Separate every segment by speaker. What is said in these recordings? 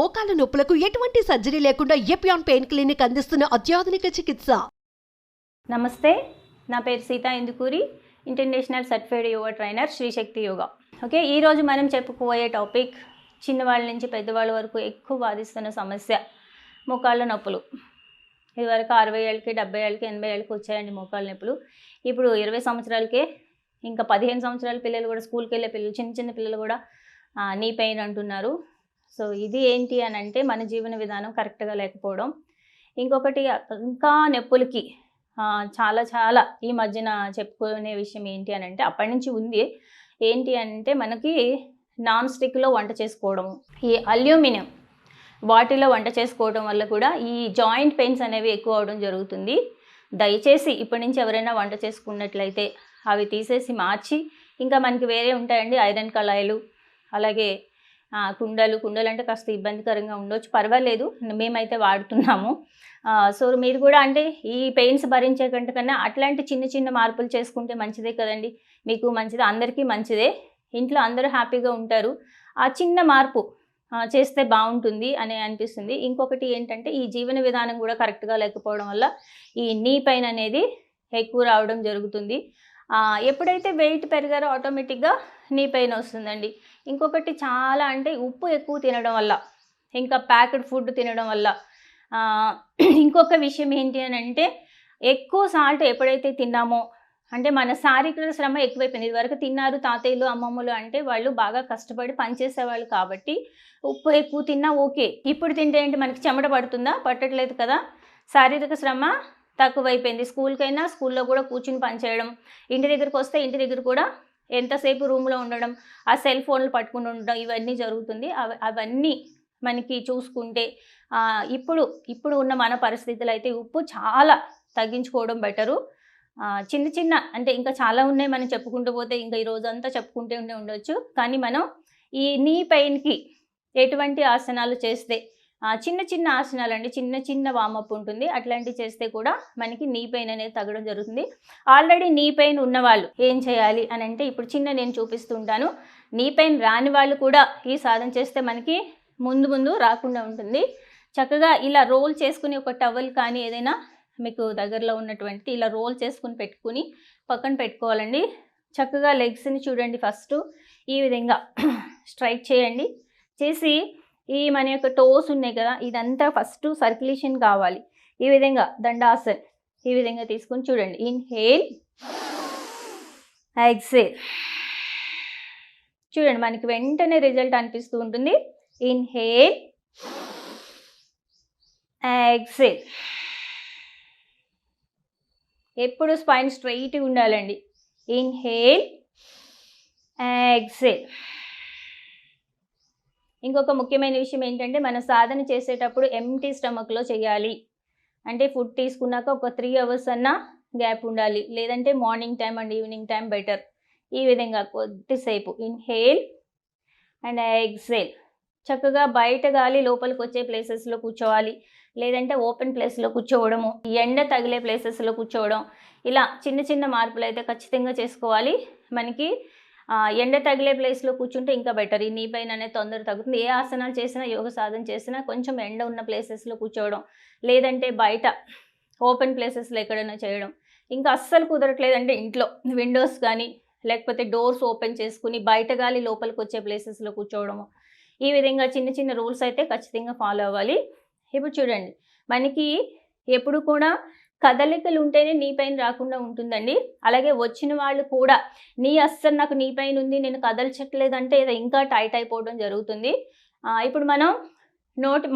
Speaker 1: మోకాల నొప్పులకు ఎటువంటి సర్జరీ లేకుండా ఎపియాన్ పెయిన్ క్లినిక్ అందిస్తున్న అత్యాధునిక చికిత్స.
Speaker 2: నమస్తే, నా పేరు Sita Indukuri, international certified yoga trainer, Srishakti yoga. Okay, ఈరోజు మనం చెప్పుకోబోయే టాపిక్ చిన్నవాళ్ళ నుంచి పెద్దవాళ్ళ వరకు ఎక్కువ బాధిస్తున్న సమస్య మోకాళ్ళ నొప్పులు. ఇదివరకు 60 ఏళ్ళకి, 70 ఏళ్ళకి, 80 ఏళ్ళకి వచ్చాయండి మోకాళ్ళ నొప్పులు. ఇప్పుడు 20 సంవత్సరాలకే, ఇంకా 15 సంవత్సరాల పిల్లలు కూడా, స్కూల్కి వెళ్ళే పిల్లలు, చిన్న చిన్న పిల్లలు కూడా నీ పెయిన్ అంటున్నారు. సో ఇది ఏంటి అని అంటే మన జీవన విధానం కరెక్ట్గా లేకపోవడం. ఇంకొకటి ఇంకా నొప్పులకి చాలా ఈ మధ్యన చెప్పుకునే విషయం ఏంటి అని అంటే, అప్పటి నుంచి ఉంది ఏంటి అంటే, మనకి నాన్ స్టిక్లో వంట చేసుకోవడం, ఈ అల్యూమినియం వాటిలో వంట చేసుకోవడం వల్ల కూడా ఈ జాయింట్ పెయిన్స్ అనేవి ఎక్కువ అవడం జరుగుతుంది. దయచేసి ఇప్పటి నుంచి ఎవరైనా వంట చేసుకున్నట్లయితే అవి తీసేసి మార్చి, ఇంకా మనకి వేరే ఉంటాయండి, ఐరన్ కళాయిలు, అలాగే కుండలు అంటే కాస్త ఇబ్బందికరంగా ఉండొచ్చు, పర్వాలేదు, మేమైతే వాడుతున్నాము. సో మీరు కూడా అంటే ఈ పెయిన్స్ భరించే కంటే కన్నా అట్లాంటి చిన్న చిన్న మార్పులు చేసుకుంటే మంచిదే కదండి, మీకు మంచిదే, అందరికీ మంచిదే, ఇంట్లో అందరూ హ్యాపీగా ఉంటారు. ఆ చిన్న మార్పు చేస్తే బాగుంటుంది అని అనిపిస్తుంది. ఇంకొకటి ఏంటంటే, ఈ జీవన విధానం కూడా కరెక్ట్గా లేకపోవడం వల్ల ఈ నీ పెయిన్ అనేది ఎక్కువ రావడం జరుగుతుంది. ఎప్పుడైతే వెయిట్ పెరిగారో ఆటోమేటిక్గా నీ పెయిన్ వస్తుందండి. ఇంకొకటి చాలా అంటే ఉప్పు ఎక్కువ తినడం వల్ల, ఇంకా ప్యాకెడ్ ఫుడ్ తినడం వల్ల, ఇంకొక విషయం ఏంటి అని అంటే, ఎక్కువ సాల్ట్ ఎప్పుడైతే తిన్నామో అంటే మన శారీరక శ్రమ ఎక్కువైపోయింది. ఇదివరకు తిన్నారు తాతయ్యలు, అమ్మమ్మలు అంటే వాళ్ళు బాగా కష్టపడి పనిచేసేవాళ్ళు కాబట్టి ఉప్పు ఎక్కువ తిన్నా ఓకే. ఇప్పుడు తింటే ఏంటి, మనకి చెమట పడుతుందా? పట్టట్లేదు కదా. శారీరక శ్రమ తక్కువైపోయింది. స్కూల్కైనా స్కూల్లో కూడా కూర్చుని పనిచేయడం, ఇంటి దగ్గరికి వస్తే ఇంటి దగ్గర కూడా ఎంతసేపు రూమ్లో ఉండడం, ఆ సెల్ ఫోన్లు పట్టుకుని ఉండడం, ఇవన్నీ జరుగుతుంది. అవన్నీ మనకి చూసుకుంటే ఇప్పుడు ఉన్న మన పరిస్థితులు అయితే ఉప్పు చాలా తగ్గించుకోవడం బెటరు. చిన్న అంటే ఇంకా చాలా ఉన్నాయి, మనం చెప్పుకుంటూ పోతే ఇంకా ఈ రోజంతా చెప్పుకుంటూ ఉండొచ్చు. కానీ మనం ఈ నీ పెయిన్కి ఎటువంటి ఆసనాలు చేస్తే, చిన్న ఆసనాలు అండి, చిన్న వామప్ ఉంటుంది, అట్లాంటివి చేస్తే కూడా మనకి నీ పెయిన్ అనేది తగ్గడం జరుగుతుంది. ఆల్రెడీ నీ పెయిన్ ఉన్నవాళ్ళు ఏం చేయాలి అని అంటే, ఇప్పుడు నేను చూపిస్తుంటాను. నీ పెయిన్ రాని వాళ్ళు కూడా ఈ సాధన చేస్తే మనకి ముందు రాకుండా ఉంటుంది. చక్కగా ఇలా రోల్ చేసుకుని ఒక టవల్ కానీ ఏదైనా మీకు దగ్గరలో ఉన్నటువంటి ఇలా రోల్ చేసుకుని పెట్టుకుని పక్కన పెట్టుకోవాలండి. చక్కగా లెగ్స్ని చూడండి, ఫస్ట్ ఈ విధంగా స్ట్రైట్ చేయండి. చేసి ఈ మన యొక్క టోస్ ఉన్నాయి కదా, ఇదంతా ఫస్ట్ సర్క్యులేషన్ కావాలి. ఈ విధంగా దండాసన్ ఈ విధంగా తీసుకుని చూడండి. Inhale, exhale. చూడండి, మనకి వెంటనే రిజల్ట్ అనిపిస్తూ ఉంటుంది. Inhale, exhale. ఎప్పుడు స్పైన్ స్ట్రైట్గా ఉండాలండి. Inhale, exhale. ఇంకొక ముఖ్యమైన విషయం ఏంటంటే, మన సాధన చేసేటప్పుడు ఎంప్టీ స్టమక్లో చేయాలి. అంటే ఫుడ్ తీసుకున్నాక ఒక 3 అవర్స్ అన్నా గ్యాప్ ఉండాలి, లేదంటే morning time and evening time better. ఈ విధంగా కొద్దిసేపు ఇన్హేల్ అండ్ ఎక్సేల్. చక్కగా బయట గాలి లోపలికి వచ్చే ప్లేసెస్లో కూర్చోవాలి, లేదంటే ఓపెన్ ప్లేస్లో కూర్చోవడము, ఎండ తగిలే ప్లేసెస్లో కూర్చోవడం, ఇలా చిన్న మార్పులు అయితే ఖచ్చితంగా చేసుకోవాలి. మనకి ఎండ తగిలే ప్లేస్లో కూర్చుంటే ఇంకా బెటర్, ఈ నీ పెయిన్ అనేది తొందర తగ్గుతుంది. ఏ ఆసనాలు చేసినా, యోగ సాధన చేసినా కొంచెం ఎండ ఉన్న ప్లేసెస్లో కూర్చోవడం, లేదంటే బయట ఓపెన్ ప్లేసెస్లో ఎక్కడైనా చేయడం. ఇంకా అస్సలు కుదరట్లేదంటే ఇంట్లో విండోస్ కానీ లేకపోతే డోర్స్ ఓపెన్ చేసుకుని బయట గాలి లోపలికి వచ్చే ప్లేసెస్లో కూర్చోవడము. ఈ విధంగా చిన్న రూల్స్ అయితే ఖచ్చితంగా ఫాలో అవ్వాలి. ఇప్పుడు చూడండి, మనకి ఎప్పుడు కూడా కదలికలు ఉంటేనే నీ పెయిన్ రాకుండా ఉంటుందండి. అలాగే వచ్చిన వాళ్ళు కూడా అస్సలు నాకు నీ పెయిన్ ఉంది, నేను కదల్చట్లేదంటే ఇది ఇంకా టైట్ అయిపోవడం జరుగుతుంది. ఇప్పుడు మనం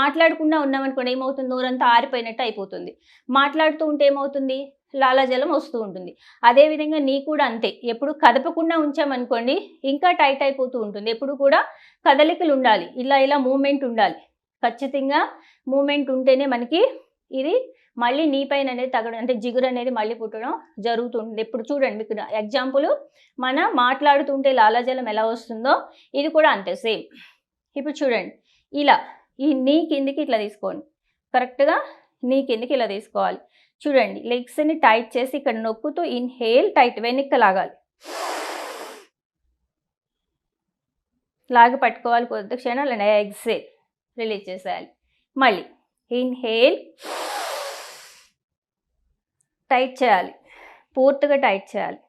Speaker 2: మాట్లాడకుండా ఉన్నామనుకోండి, ఏమవుతుంది, నోరంతా ఆరిపోయినట్టు అయిపోతుంది. మాట్లాడుతూ ఉంటే ఏమవుతుంది, లాలాజలం వస్తూ ఉంటుంది. అదేవిధంగా నీ కూడా అంతే, ఎప్పుడు కదపకుండా ఉంచామనుకోండి ఇంకా టైట్ అయిపోతూ ఉంటుంది. ఎప్పుడు కూడా కదలికలు ఉండాలి, ఇలా మూమెంట్ ఉండాలి. ఖచ్చితంగా మూమెంట్ ఉంటేనే మనకి ఇది మళ్ళీ నీ పెయిన్ అనేది తగ్గడం, అంటే జిగురు అనేది మళ్ళీ పుట్టడం జరుగుతుంది. ఇప్పుడు చూడండి, మీకు ఎగ్జాంపుల్, మన మాట్లాడుతుంటే లాలాజలం ఎలా వస్తుందో ఇది కూడా అంతే సేమ్. ఇప్పుడు చూడండి, ఇలా ఈ నీ కిందికి ఇట్లా తీసుకోండి, కరెక్ట్గా నీ కిందికి ఇలా తీసుకోవాలి. చూడండి, లెగ్స్ని టైట్ చేసి ఇక్కడ నొక్కుతూ ఇన్హేల్, టైట్ వెనక్కి లాగాలి, లాగి పట్టుకోవాలి కొద్ది క్షణాలు. ఎక్సేల్, రిలీజ్ చేసేయాలి. మళ్ళీ ఇన్హేల్, టైట్ చేయాలి, పూర్తిగా టైట్ చేయాలి.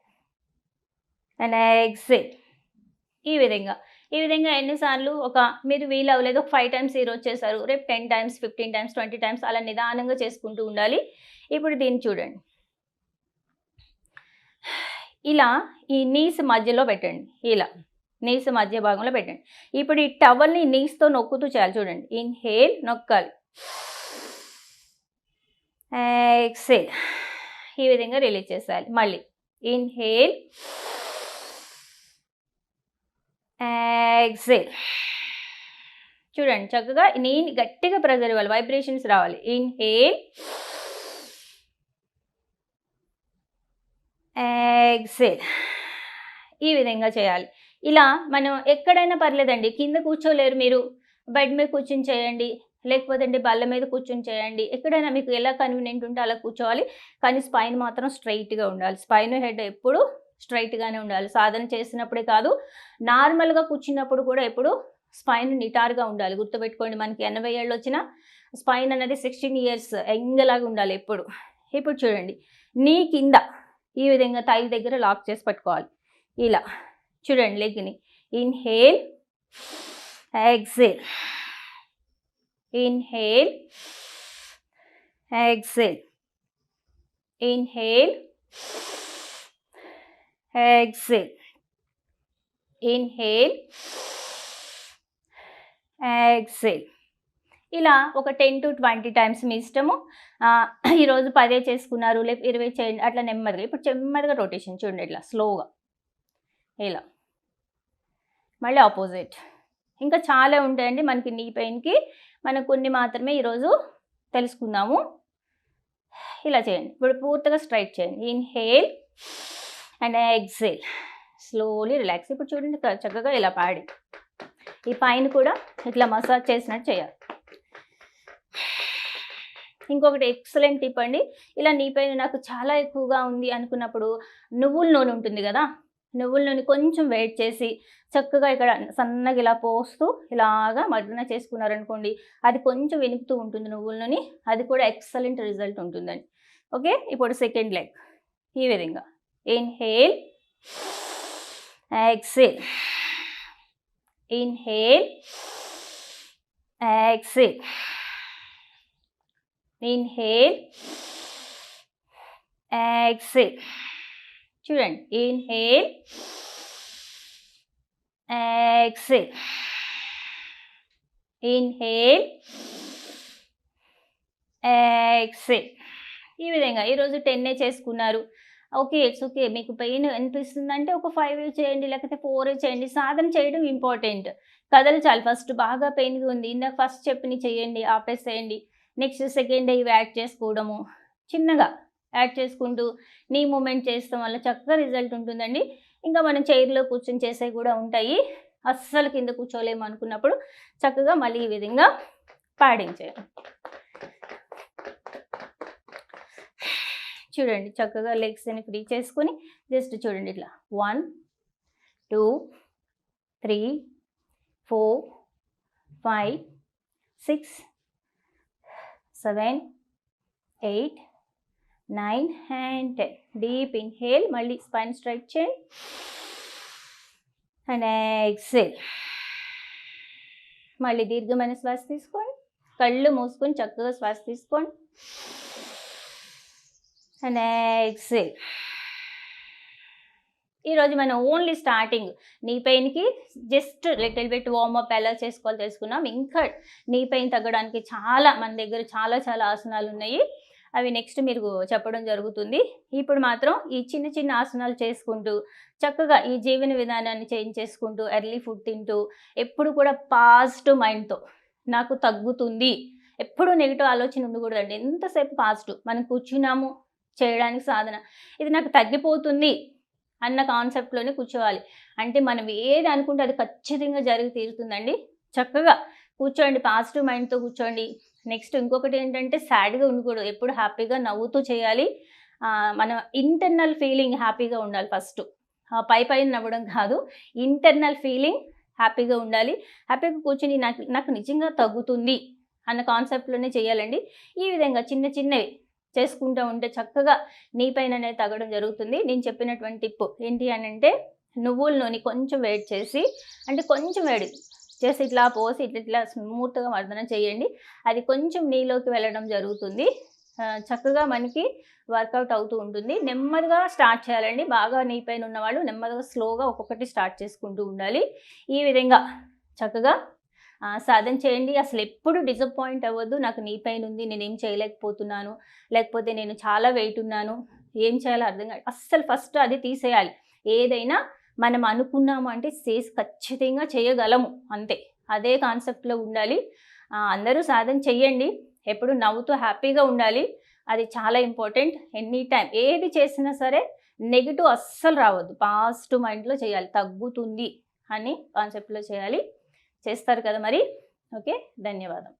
Speaker 2: And exhale. ఈ విధంగా ఎన్నిసార్లు మీరు వీలు అవ్వలేదు, ఒక 5 టైమ్స్ ఈరోజు చేశారు, రేపు 10 టైమ్స్, 15 టైమ్స్, 20 టైమ్స్ అలా నిదానంగా చేసుకుంటూ ఉండాలి. ఇప్పుడు దీన్ని చూడండి, ఇలా ఈ నీస్ మధ్యలో పెట్టండి, ఇలా నీస్ మధ్య భాగంలో పెట్టండి. ఇప్పుడు ఈ టవల్ని నీస్తో నొక్కుతూ చేయాలి. చూడండి, ఇన్హేల్ నొక్కాలి, ఎక్సేల్, ఈ విధంగా రిలీజ్ చేసేయాలి. మళ్ళీ ఇన్హేల్, ఎక్సేల్. చూడండి చక్కగా గట్టిగా ప్రెజర్ ఇవ్వాలి, వైబ్రేషన్స్ రావాలి. ఇన్హేల్, ఎక్సేల్, ఈ విధంగా చేయాలి. ఇలా మనం ఎక్కడైనా పర్లేదండి, కింద కూర్చోలేరు మీరు, బెడ్ మీద కూర్చొని చేయండి, లేకపోతే బల్ల మీద కూర్చొని చేయండి, ఎక్కడైనా మీకు ఎలా కన్వీనియంట్ ఉంటే అలా కూర్చోవాలి. కానీ స్పైన్ మాత్రం స్ట్రైట్గా ఉండాలి, స్పైన్ హెడ్ ఎప్పుడు స్ట్రైట్గానే ఉండాలి. సాధన చేసినప్పుడే కాదు, నార్మల్గా కూర్చున్నప్పుడు కూడా ఎప్పుడు స్పైన్ నిటారుగా ఉండాలి. గుర్తుపెట్టుకోండి, మనకి 80 ఏళ్ళు వచ్చిన స్పైన్ అనేది 16 ఇయర్స్ ఎంగలాగా ఉండాలి ఎప్పుడు. ఇప్పుడు చూడండి, నీ కింద ఈ విధంగా థై దగ్గర లాక్ చేసి పట్టుకోవాలి. ఇలా చూడండి, లెగ్ని inhale, exhale, inhale, exhale, inhale, exhale, inhale, exhale. ఇలా ఒక 10 to 20 టైమ్స్ మీ ఇష్టము. ఈరోజు 10 చేసుకున్నారు, లేకపోతే 20 చేయండి, అట్లా నెమ్మదిగా. ఇప్పుడు నెమ్మదిగా రొటేషన్ చూడండి, ఇట్లా స్లోగా, ఇలా. మళ్ళీ ఆపోజిట్. ఇంకా చాలా ఉంటాయండి మనకి నీ పెయిన్కి, మనకు కొన్ని మాత్రమే ఈరోజు తెలుసుకుందాము. ఇలా చేయండి. ఇప్పుడు పూర్తిగా స్ట్రైట్ చేయండి. Inhale and exhale, slowly relax. ఇప్పుడు చూడండి చక్కగా ఇలా పాడి ఈ పైన కూడా ఇట్లా మసాజ్ చేసినట్టు చేయాలి. ఇంకొకటి ఎక్సలెంట్ టిప్ అండి, ఇలా నీ పైన నాకు చాలా ఎక్కువగా ఉంది అనుకున్నప్పుడు నువ్వుల నూనె ఉంటుంది కదా, నువ్వుల నూనె కొంచెం వేడి చేసి చక్కగా ఇక్కడ సన్నగా ఇలా పోస్తూ ఇలాగా మర్దన చేసుకున్నారనుకోండి, అది కొంచెం వెనుకుతూ ఉంటుంది నువ్వుల నూనె, అది కూడా ఎక్సలెంట్ రిజల్ట్ ఉంటుందండి. ఓకే, ఇప్పుడు సెకండ్ లెగ్ ఈ విధంగా inhale, exhale, inhale, exhale, inhale, exhale. చూడండి, ఇన్హేల్, ఎక్సేల్, ఇన్హేల్, ఎక్సేల్. ఈ విధంగా ఈరోజు 10 చేసుకున్నారు. Okay, it's okay. మీకు పెయిన్ అనిపిస్తుందంటే ఒక 5 చేయండి, లేకపోతే 4 చేయండి. సాధన చేయడం ఇంపార్టెంట్, కదలచాలి. ఫస్ట్ బాగా పెయిన్గా ఉంది, ఇందాక ఫస్ట్ చెప్పిన చేయండి, ఆపేసేయండి. నెక్స్ట్ సెకండ్ డే ఇవి యాడ్ చేసుకోవడము, చిన్నగా యాడ్ చేసుకుంటూ నీ మూమెంట్ చేస్తాం వల్ల చక్కగా రిజల్ట్ ఉంటుందండి. ఇంకా మనం చైర్లో కూర్చొని చేసేవి కూడా ఉంటాయి, అస్సలు కింద కూర్చోలేము అనుకున్నప్పుడు చక్కగా మళ్ళీ ఈ విధంగా పాడించేయండి. చూడండి చక్కగా లెగ్స్ని ఫ్రీ చేసుకొని జస్ట్ చూడండి ఇట్లా 1 2 3 4 5 6 7 8 9 and 10. డీప్ ఇన్హేల్, మళ్ళీ స్పైన్ స్ట్రైట్ చేయండి అండ్ ఎక్సేల్. మళ్ళీ దీర్ఘమైన శ్వాస తీసుకోండి, కళ్ళు మూసుకొని చక్కగా శ్వాస తీసుకోండి అండ్ ఎక్సేల్. ఈరోజు మనం ఓన్లీ స్టార్టింగ్ నీ పెయిన్కి జస్ట్ లిటిల్ బిట్ వార్మప్ ఎలా చేసుకోవాలో తెలుసుకున్నాం. ఇంకా నీ పెయిన్ తగ్గడానికి మన దగ్గర చాలా ఆసనాలు ఉన్నాయి, అవి నెక్స్ట్ మీరు చెప్పడం జరుగుతుంది. ఇప్పుడు మాత్రం ఈ చిన్న ఆసనాలు చేసుకుంటూ చక్కగా ఈ జీవన విధానాన్ని చేంజ్ చేసుకుంటూ ఎర్లీ ఫుడ్ తింటూ ఎప్పుడు కూడా పాజిటివ్ మైండ్తో నాకు తగ్గుతుంది, ఎప్పుడు నెగిటివ్ ఆలోచన ఉండకూడదండి. ఎంతసేపు పాజిటివ్, మనం కూర్చున్నాము చేయడానికి సాధన, ఇది నాకు తగ్గిపోతుంది అన్న కాన్సెప్ట్లోనే కూర్చోవాలి. అంటే మనం ఏది అనుకుంటే అది ఖచ్చితంగా జరిగి తీరుతుందండి. చక్కగా కూర్చోండి, పాజిటివ్ మైండ్తో కూర్చోండి. నెక్స్ట్ ఇంకొకటి ఏంటంటే సాడ్గా ఉండకూడదు, ఎప్పుడు హ్యాపీగా నవ్వుతూ చేయాలి. మన ఇంటర్నల్ ఫీలింగ్ హ్యాపీగా ఉండాలి. ఫస్ట్ పైన నవ్వడం కాదు, ఇంటర్నల్ ఫీలింగ్ హ్యాపీగా ఉండాలి, హ్యాపీగా కూర్చొని నాకు నిజంగా తగ్గుతుంది అన్న కాన్సెప్ట్లోనే చేయాలండి. ఈ విధంగా చిన్న చిన్నవి చేసుకుంటూ ఉంటే చక్కగా నీ పైననే తగ్గడం జరుగుతుంది. నేను చెప్పినటువంటి టిప్ ఏంటి అని అంటే, నువ్వుల నూనె కొంచెం వేడి చేసి, అంటే కొంచెం వేడి చేసి ఇట్లా పోసి ఇట్లా స్మూత్గా మర్దన చేయండి. అది కొంచెం నీలోకి వెళ్ళడం జరుగుతుంది. చక్కగా మనకి వర్కౌట్ అవుతూ ఉంటుంది. నెమ్మదిగా స్టార్ట్ చేయాలండి. బాగా నీ పైన ఉన్నవాళ్ళు నెమ్మదిగా స్లోగా ఒక్కొక్కటి స్టార్ట్ చేసుకుంటూ ఉండాలి. ఈ విధంగా చక్కగా సాధన చేయండి. అసలు ఎప్పుడు డిసప్పాయింట్ అవ్వద్దు. నాకు నీ పైన ఉంది, నేనేం చేయలేకపోతున్నాను, లేకపోతే నేను చాలా వెయిట్ ఉన్నాను, ఏం చేయాలో అర్థం కాదు. అస్సలు ఫస్ట్ అది తీసేయాలి. ఏదైనా మనం అనుకున్నాము అంటే ఖచ్చితంగా చేయగలము, అంతే. అదే కాన్సెప్ట్లో ఉండాలి. అందరూ సాధన చెయ్యండి. ఎప్పుడు నవ్వుతూ హ్యాపీగా ఉండాలి. అది చాలా ఇంపార్టెంట్. ఎనీ టైం ఏది చేసినా సరే నెగిటివ్ అస్సలు రావద్దు. పాజిటివ్ మైండ్లో చేయాలి. తగ్గుతుంది అని కాన్సెప్ట్లో చేయాలి. చేస్తారు కదా మరి. ఓకే, ధన్యవాదం.